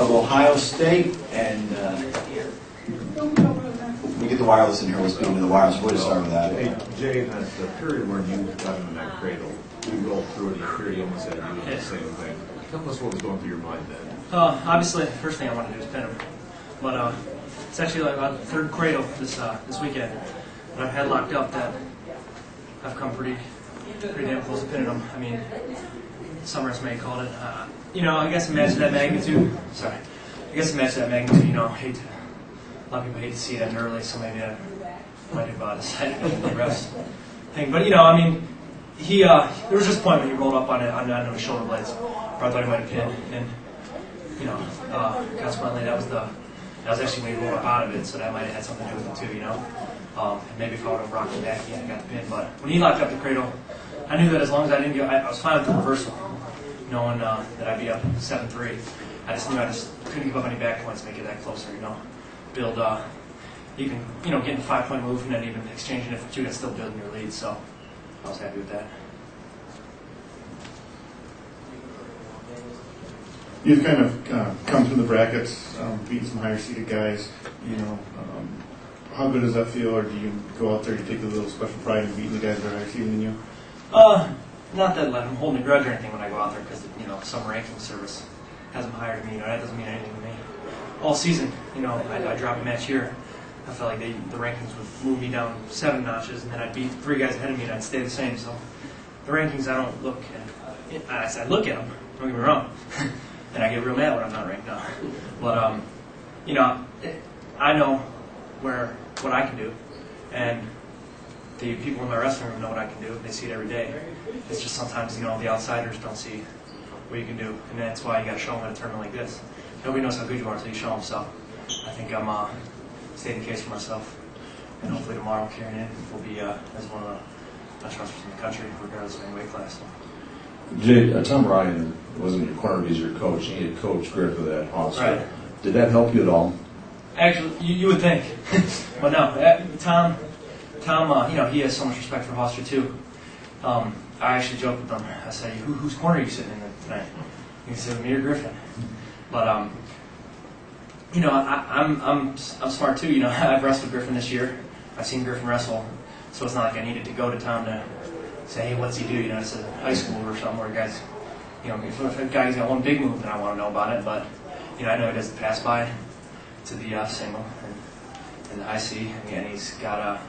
of Ohio State, and we get the wireless in here. We'll speak into the wireless. We'll just start with that. Hey, Jay, the period when you got in that cradle, you rolled through it in the period, you almost said you did the same thing. Tell us what was going through your mind then. Obviously, the first thing I wanted to do is pin him. But it's actually like about the third cradle this weekend that I've had locked up that I've come pretty damn close to pinning them. I mean, Summers may call it. I guess a match of that magnitude. Sorry. I guess a match of that magnitude, a lot of people hate to see that early, so maybe I might have decided to go the rest thing. But, there was just a point when he rolled up on his shoulder blades where I thought he might have pinned. And, consequently, that was actually when he rolled up out of it, so that might have had something to do with it too, And maybe if I would have rocked him back, he got the pin. But when he locked up the cradle, I knew that as long as I didn't go, I was fine with the reversal, knowing that I'd be up 7-3. I just knew I couldn't give up any back points to make it that closer, Build, even, getting a 5-point move and then even exchanging it for 2 and still building your lead. So I was happy with that. You've kind of come through the brackets, beating some higher-seeded guys. How good does that feel, or do you go out there and take a little special pride in beating the guys that are higher seeded than you? Not that I'm holding a grudge or anything when I go out there, because some ranking service has them higher to me. That doesn't mean anything to me. All season, I drop a match here. I felt like the rankings would move me down 7 notches, and then I'd beat 3 guys ahead of me, and I'd stay the same. So the rankings, I don't look at. I look at them. Don't get me wrong. And I get real mad when I'm not ranked now. But I know what I can do, and the people in my wrestling room know what I can do. They see it every day. It's just sometimes the outsiders don't see what you can do, and that's why you got to show them at a tournament like this. Nobody knows how good you are until you show them. So I think I'm stating the case for myself, and hopefully tomorrow carrying in will be as one of the best wrestlers in the country, regardless of any weight class. Jay, Tom Ryan wasn't your corner, he's your coach. He had coached Griff with that Hofstra. Right. Did that help you at all? Actually, you would think, but no. Tom, he has so much respect for Hofstra too. I actually joked with him. I said, "Whose corner are you sitting in tonight?" He said, "Me or Griffin." But I'm smart too. I've wrestled Griffin this year. I've seen Griffin wrestle, so it's not like I needed to go to Tom to say, "Hey, what's he do?" It's a high school or something where guys, if a guy's got one big move, then I want to know about it. But I know he does the pass by to the single and the high C, and he's got a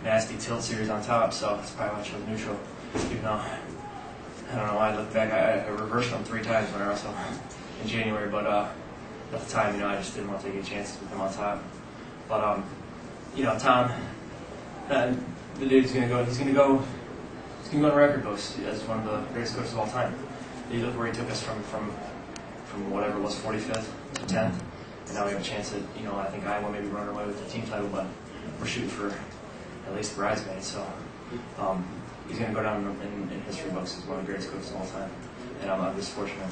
nasty tilt series on top, so that's probably why I chose neutral. Even though I don't know why I look back, I reversed him 3 times when I wrestled in January, but at the time, I just didn't want to take any chances with him on top. But Tom, the dude's gonna go. He's gonna go in the record books as one of the greatest coaches of all time. You look where he took us from whatever it was, 45th to 10th, and now we have a chance at, I think Iowa maybe running away with the team title, but we're shooting for at least the bridesmaids. So he's going to go down in history books as one of the greatest coaches of all time, and I'm just fortunate.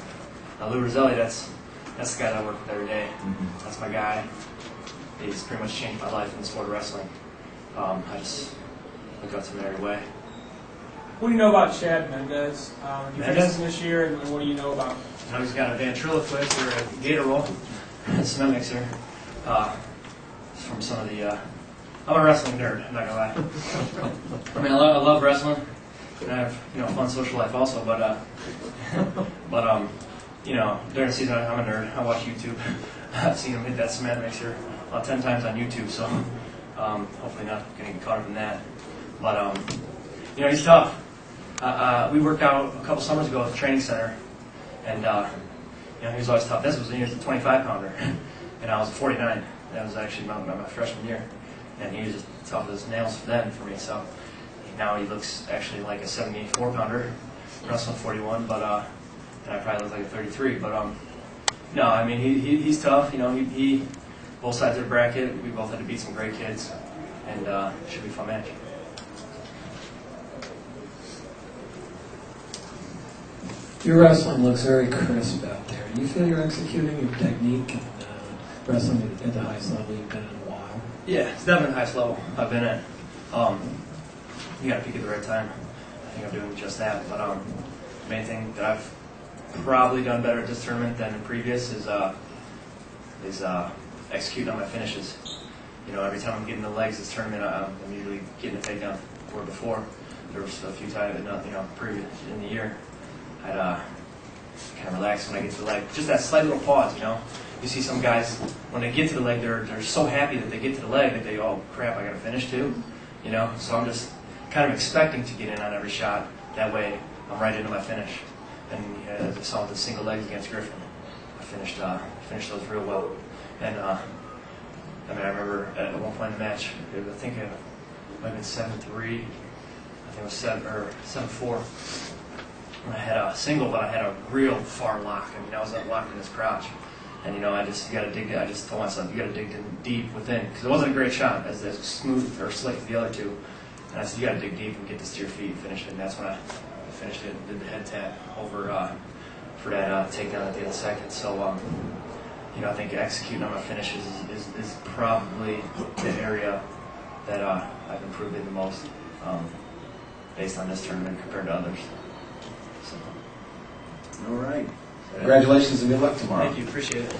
Now Lou Roselli, that's the guy that I work with every day. Mm-hmm. That's my guy. He's pretty much changed my life in the sport of wrestling. I just look up to him in every way. What do you know about Chad Mendez? You faced him this year, and what do you know about him? He's got a ventriloquist or a gator roll, a cement mixer. From some of the, I'm a wrestling nerd. I'm not gonna lie. I mean, I love wrestling, and I have fun social life also. But during the season, I'm a nerd. I watch YouTube. I've seen him hit that cement mixer about 10 times on YouTube. So hopefully not gonna get caught up in that. But he's tough. We worked out a couple summers ago at the training center, and he was always tough. He was a 25-pounder, and I was a 49. That was actually my freshman year, and he was as tough as nails then for me. So now he looks actually like a 74-pounder, wrestling 41, but and I probably look like a 33. But no, I mean he's tough. He both sides of the bracket. We both had to beat some great kids, and it should be a fun match. Your wrestling looks very crisp out there. Do you feel you're executing your technique and wrestling at the highest level you've been in a while? Yeah, it's definitely the highest level I've been at. You got to peak at the right time. I think I'm doing just that. But the main thing that I've probably done better at this tournament than in previous is is executing on my finishes. You know, every time I'm getting the legs this tournament, I'm usually getting a takedown. Where before, there was a few times, you know, previous in the year, I'd kind of relax when I get to the leg. Just that slight little pause, you know. You see some guys, when they get to the leg, they're so happy that they get to the leg that they, oh crap, I got to finish too, you know. So I'm just kind of expecting to get in on every shot. That way, I'm right into my finish. And as I saw with the single legs against Griffin, I finished those real well. And I mean, I remember at one point in the match, I think it might have been 7-3. I think it was 7-4. I had a single, but I had a real far lock. I mean, I was locked in his crotch. And, you know, I just told myself, you got to dig in deep within. Because it wasn't a great shot, as smooth or slick as the other two. And I said, you got to dig deep and get this to your feet and finish it. And that's when I finished it and did the head tap over for that takedown at the end of the second. So, you know, I think executing on my finishes is probably the area that I've improved in the most based on this tournament compared to others. So. All right. Congratulations and good luck tomorrow. Thank you. Appreciate it.